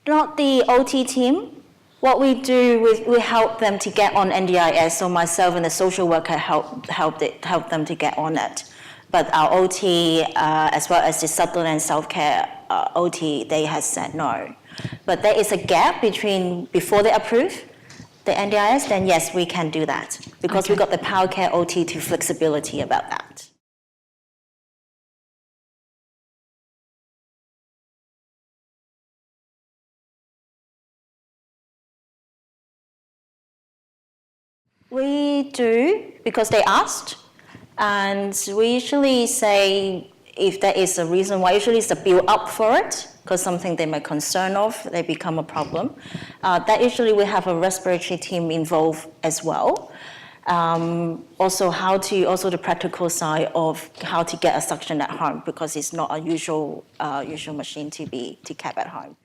Not the OT team. What we do is we help them to get on NDIS. So myself and the social worker help them to get on it. But our OT, as well as the Sutherland self-care OT, they have said no. But there is a gap between before they approve the NDIS, then yes, we can do that because we got the Power Care OT to flexibility about that. We do, because they asked, and we usually say if there is a reason why, usually it's a build up for it, because something they may concern of, they become a problem. That usually we have a respiratory team involved as well. Also the practical side of how to get a suction at home, because it's not a usual machine to keep at home.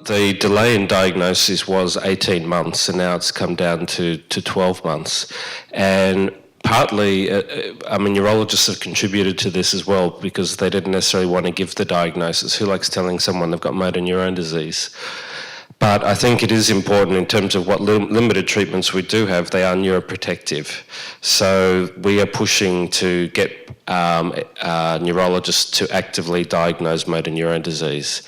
The delay in diagnosis was 18 months, and now it's come down to 12 months. And partly, neurologists have contributed to this as well because they didn't necessarily want to give the diagnosis. Who likes telling someone they've got motor neurone disease? But I think it is important in terms of what limited treatments we do have, they are neuroprotective. So we are pushing to get neurologists to actively diagnose motor neurone disease.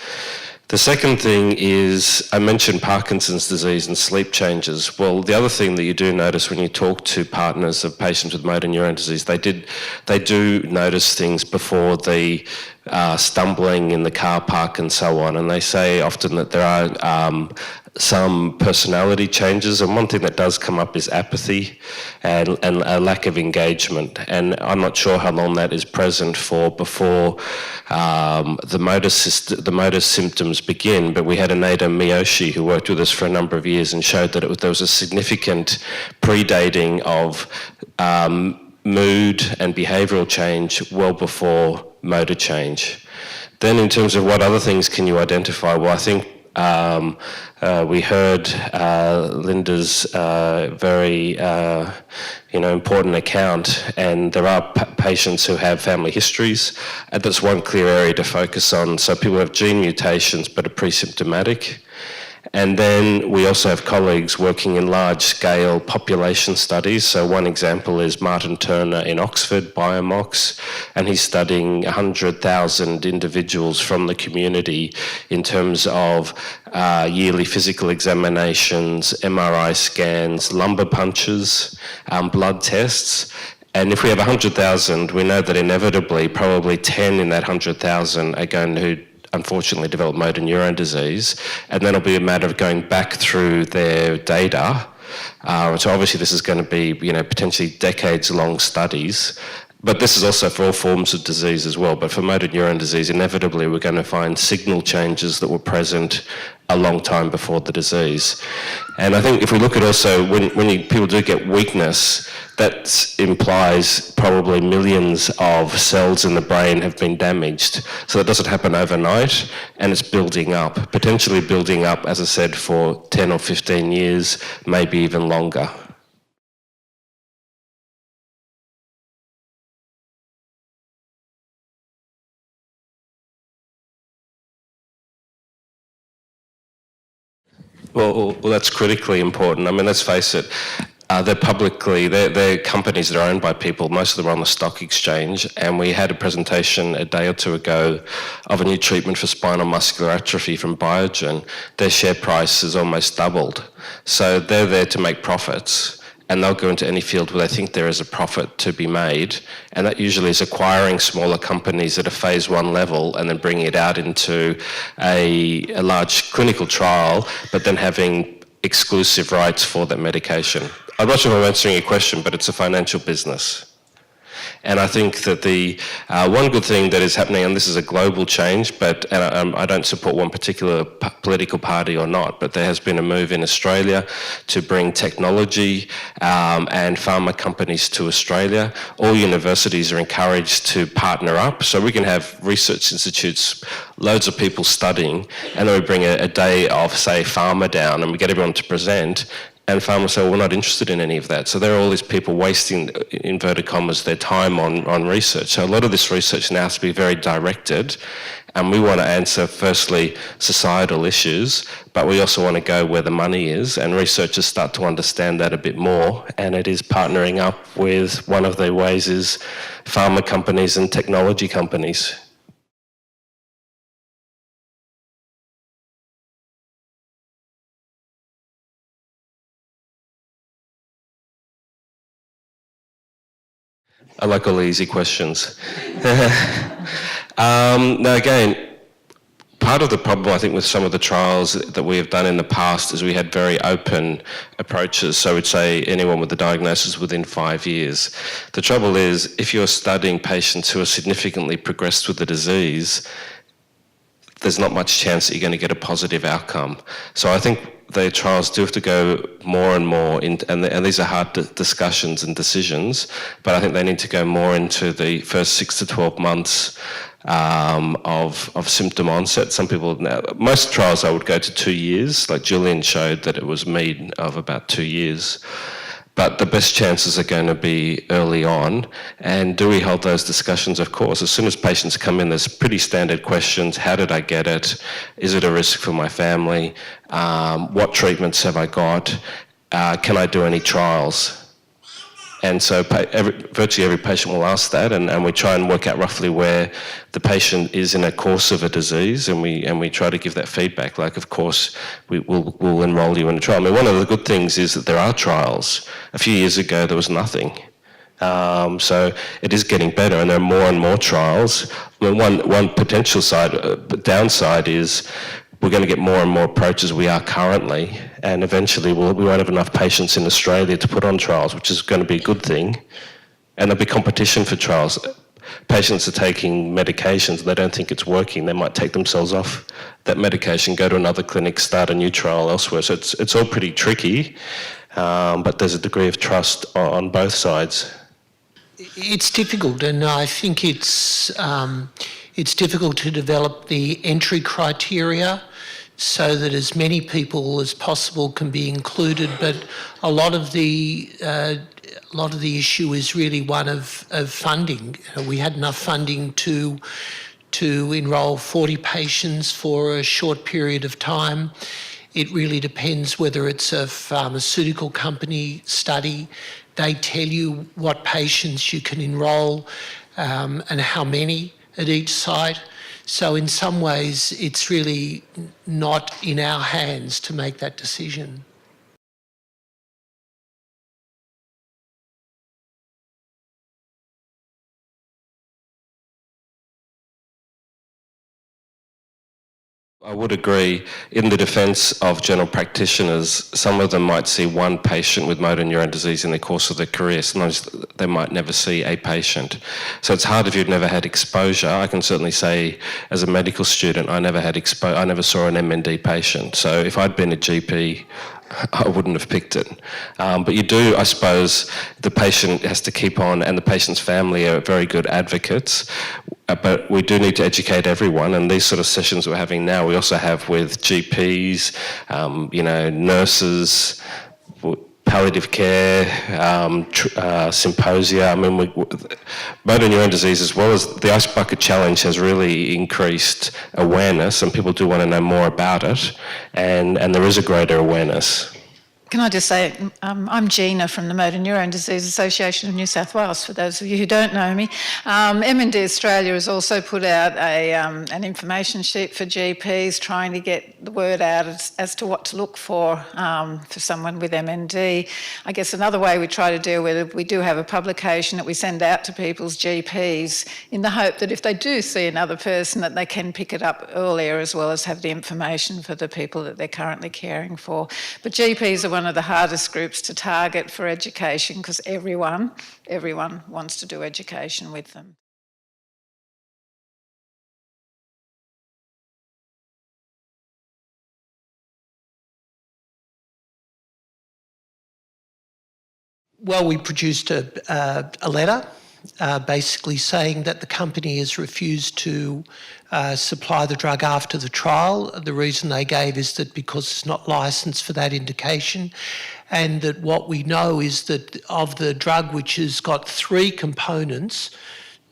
The second thing is, I mentioned Parkinson's disease and sleep changes. Well, the other thing that you do notice when you talk to partners of patients with motor neurone disease, they do notice things before the stumbling in the car park and so on. And they say often that there are some personality changes, and one thing that does come up is apathy and a lack of engagement. And I'm not sure how long that is present for before the motor symptoms begin, but we had Aneda Miyoshi who worked with us for a number of years and showed that there was a significant predating of mood and behavioural change well before motor change. Then in terms of what other things can you identify, well, I think we heard Linda's very important account, and there are patients who have family histories, and that's one clear area to focus on. So people have gene mutations but are pre-symptomatic. And then we also have colleagues working in large-scale population studies. So one example is Martin Turner in Oxford, Biomox, and he's studying 100,000 individuals from the community in terms of yearly physical examinations, MRI scans, lumbar punctures, blood tests. And if we have 100,000, we know that inevitably probably 10 in that 100,000 are going to unfortunately develop motor neurone disease, and then it'll be a matter of going back through their data. So obviously this is going to be, potentially decades-long studies, but this is also for all forms of disease as well. But for motor neurone disease, inevitably we're going to find signal changes that were present a long time before the disease. And I think if we look at also when people do get weakness, that implies probably millions of cells in the brain have been damaged. So that doesn't happen overnight, and it's building up, potentially building up, as I said, for 10 or 15 years, maybe even longer. Well, that's critically important. I mean, let's face it, they're companies that are owned by people. Most of them are on the stock exchange, and we had a presentation a day or two ago of a new treatment for spinal muscular atrophy from Biogen. Their share price has almost doubled. So they're there to make profits, and they'll go into any field where they think there is a profit to be made, and that usually is acquiring smaller companies at a phase 1 level and then bringing it out into a large clinical trial, but then having exclusive rights for that medication. I'm not sure if I'm answering your question, but it's a financial business. And I think that the one good thing that is happening, and this is a global change, but I don't support one particular political party or not, but there has been a move in Australia to bring technology and pharma companies to Australia. All universities are encouraged to partner up, so we can have research institutes, loads of people studying, and then we bring a day of, say, pharma down, and we get everyone to present. And farmers say, well, we're not interested in any of that. So there are all these people wasting, inverted commas, their time on research. So a lot of this research now has to be very directed, and we want to answer, firstly, societal issues, but we also want to go where the money is, and researchers start to understand that a bit more, and it is partnering up with, one of the ways is pharma companies and technology companies. I like all the easy questions. Now again, part of the problem, I think, with some of the trials that we have done in the past is we had very open approaches. So we'd say anyone with the diagnosis within 5 years. The trouble is, if you're studying patients who are significantly progressed with the disease, there's not much chance that you're going to get a positive outcome. So I think the trials do have to go more and more, and these are hard discussions and decisions, but I think they need to go more into the first 6 to 12 months of symptom onset. Some people, most trials I would go to 2 years, like Julian showed that it was mean of about 2 years. But the best chances are going to be early on. And do we hold those discussions? Of course. As soon as patients come in, there's pretty standard questions. How did I get it? Is it a risk for my family? What treatments have I got? Can I do any trials? And so virtually every patient will ask that, and we try and work out roughly where the patient is in a course of a disease, and we try to give that feedback. Like, of course, we'll enrol you in a trial. I mean, one of the good things is that there are trials. A few years ago, there was nothing. So it is getting better, and there are more and more trials. I mean, one potential downside is we're going to get more and more approaches we are currently, and eventually we won't have enough patients in Australia to put on trials, which is going to be a good thing. And there'll be competition for trials. Patients are taking medications, they don't think it's working, they might take themselves off that medication, go to another clinic, start a new trial elsewhere. So it's all pretty tricky, but there's a degree of trust on both sides. It's difficult, and I think it's difficult to develop the entry criteria so that as many people as possible can be included. But a lot of the issue is really one of funding. We had enough funding to enrol 40 patients for a short period of time. It really depends whether it's a pharmaceutical company study. They tell you what patients you can enrol and how many at each site. So in some ways, it's really not in our hands to make that decision. I would agree. In the defence of general practitioners, some of them might see one patient with motor neurone disease in the course of their career. Sometimes they might never see a patient. So it's hard if you've never had exposure. I can certainly say, as a medical student, I never saw an MND patient. So if I'd been a GP, I wouldn't have picked it. But you do, I suppose, the patient has to keep on, and the patient's family are very good advocates. But we do need to educate everyone, and these sort of sessions we're having now, we also have with GPs, nurses, palliative care, symposia. I mean, motor neurone disease, as well as the Ice Bucket Challenge, has really increased awareness, and people do want to know more about it, and there is a greater awareness. Can I just say, I'm Gina from the Motor Neurone Disease Association of New South Wales, for those of you who don't know me. MND Australia has also put out an information sheet for GPs, trying to get the word out as to what to look for someone with MND. I guess another way we try to deal with it, we do have a publication that we send out to people's GPs in the hope that if they do see another person, that they can pick it up earlier, as well as have the information for the people that they're currently caring for. But GPs are one of the hardest groups to target for education, because everyone wants to do education with them. Well, we produced a letter basically saying that the company has refused to supply the drug after the trial. The reason they gave is that because it's not licensed for that indication, and that what we know is that of the drug which has got 3 components,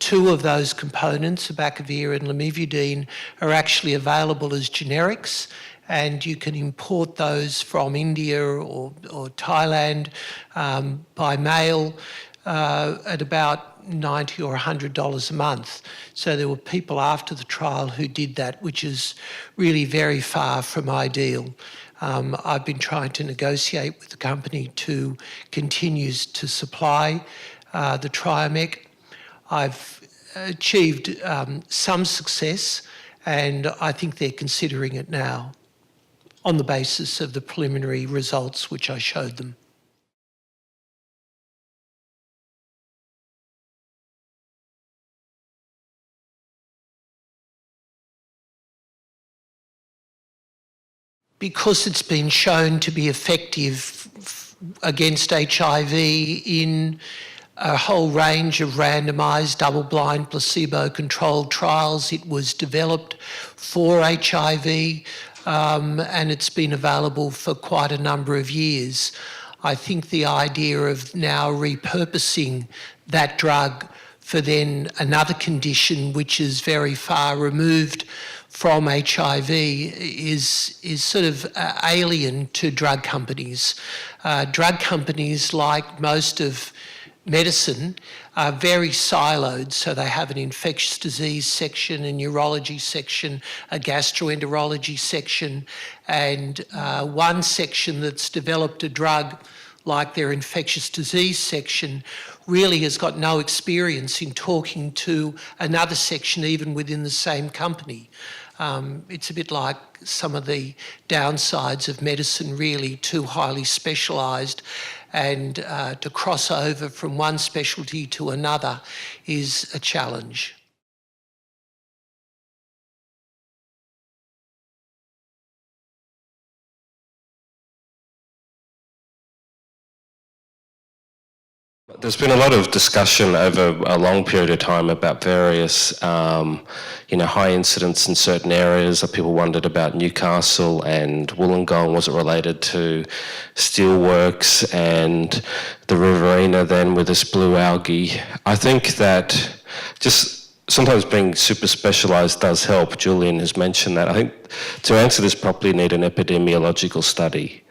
2 of those components, abacavir and lamivudine, are actually available as generics, and you can import those from India or Thailand by mail at about $90 or $100 a month. So there were people after the trial who did that, which is really very far from ideal. I've been trying to negotiate with the company to continue to supply the Triamec. I've achieved some success, and I think they're considering it now on the basis of the preliminary results which I showed them. Because it's been shown to be effective against HIV in a whole range of randomised, double-blind, placebo-controlled trials. It was developed for HIV and it's been available for quite a number of years. I think the idea of now repurposing that drug for then another condition which is very far removed from HIV is sort of alien to drug companies. Drug companies, like most of medicine, are very siloed, so they have an infectious disease section, a neurology section, a gastroenterology section, and one section that's developed a drug like their infectious disease section really has got no experience in talking to another section even within the same company. It's a bit like some of the downsides of medicine, really too highly specialised, and to cross over from one specialty to another is a challenge. There's been a lot of discussion over a long period of time about various, high incidence in certain areas. People wondered about Newcastle and Wollongong. Was it related to steelworks and the Riverina then with this blue algae? I think that just sometimes being super specialised does help. Julian has mentioned that. I think to answer this properly, you need an epidemiological study.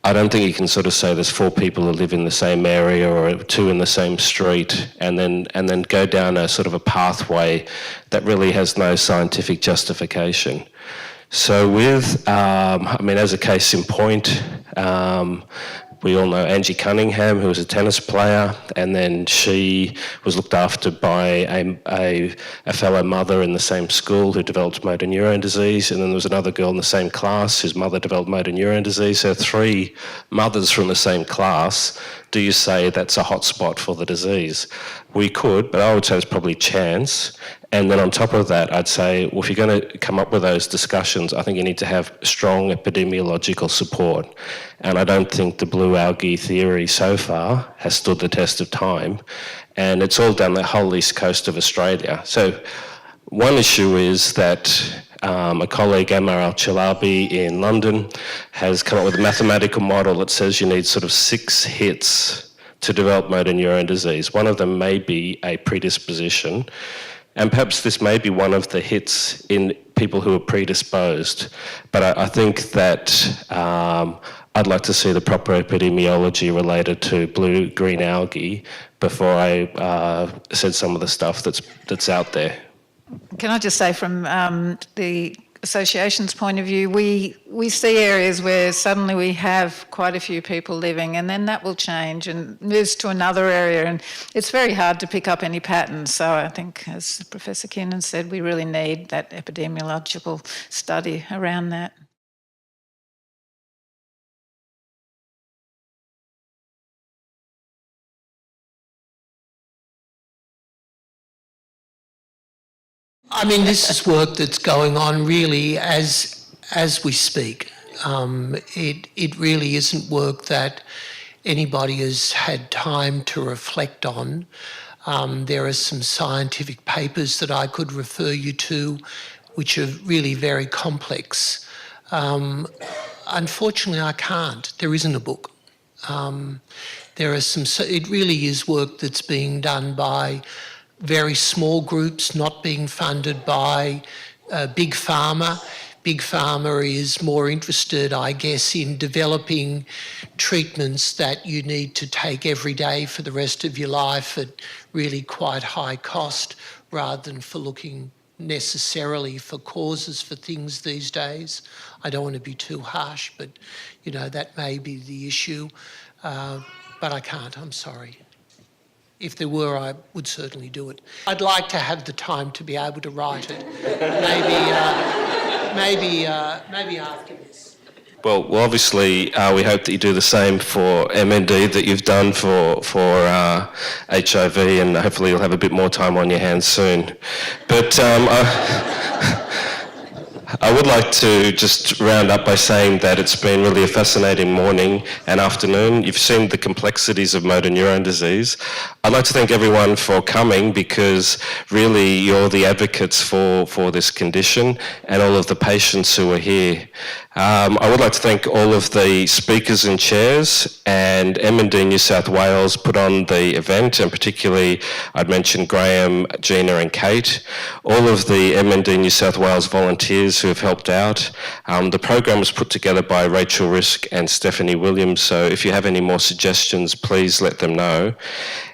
I don't think you can sort of say there's 4 people who live in the same area or 2 in the same street and then go down a sort of a pathway that really has no scientific justification. So with, as a case in point, we all know Angie Cunningham, who was a tennis player, and then she was looked after by a fellow mother in the same school who developed motor neurone disease, and then there was another girl in the same class whose mother developed motor neurone disease. So 3 mothers from the same class. Do you say that's a hotspot for the disease? We could, but I would say it's probably chance. And then on top of that, I'd say, well, if you're going to come up with those discussions, I think you need to have strong epidemiological support. And I don't think the blue algae theory so far has stood the test of time. And it's all down the whole east coast of Australia. So one issue is that a colleague, Amar Al-Chalabi in London, has come up with a mathematical model that says you need sort of 6 hits to develop motor neurone disease. One of them may be a predisposition, and perhaps this may be one of the hits in people who are predisposed. But I think that I'd like to see the proper epidemiology related to blue-green algae before I said some of the stuff that's out there. Can I just say from the association's point of view, we see areas where suddenly we have quite a few people living, and then that will change and moves to another area, and it's very hard to pick up any patterns. So I think, as Professor Kiernan said, we really need that epidemiological study around that. This is work that's going on really as we speak. It really isn't work that anybody has had time to reflect on. There are some scientific papers that I could refer you to, which are really very complex. Unfortunately, I can't. There isn't a book. There are some. It really is work that's being done by very small groups, not being funded by Big Pharma. Big Pharma is more interested, I guess, in developing treatments that you need to take every day for the rest of your life at really quite high cost, rather than for looking necessarily for causes for things these days. I don't want to be too harsh, but, you know, that may be the issue. But I can't, I'm sorry. If there were, I would certainly do it. I'd like to have the time to be able to write it. Maybe after this. Well, obviously, we hope that you do the same for MND that you've done for HIV, and hopefully you'll have a bit more time on your hands soon. But I would like to just round up by saying that it's been really a fascinating morning and afternoon. You've seen the complexities of motor neurone disease. I'd like to thank everyone for coming, because really you're the advocates for this condition, and all of the patients who are here. I would like to thank all of the speakers and chairs, and MND New South Wales put on the event, and particularly I'd mention Graham, Gina and Kate, all of the MND New South Wales volunteers who have helped out. The program was put together by Rachel Risk and Stephanie Williams, so if you have any more suggestions, please let them know.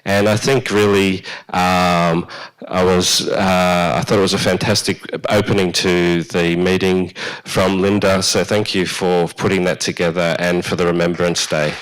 And I think really I thought it was a fantastic opening to the meeting from Linda, so thank you for putting that together and for the Remembrance Day.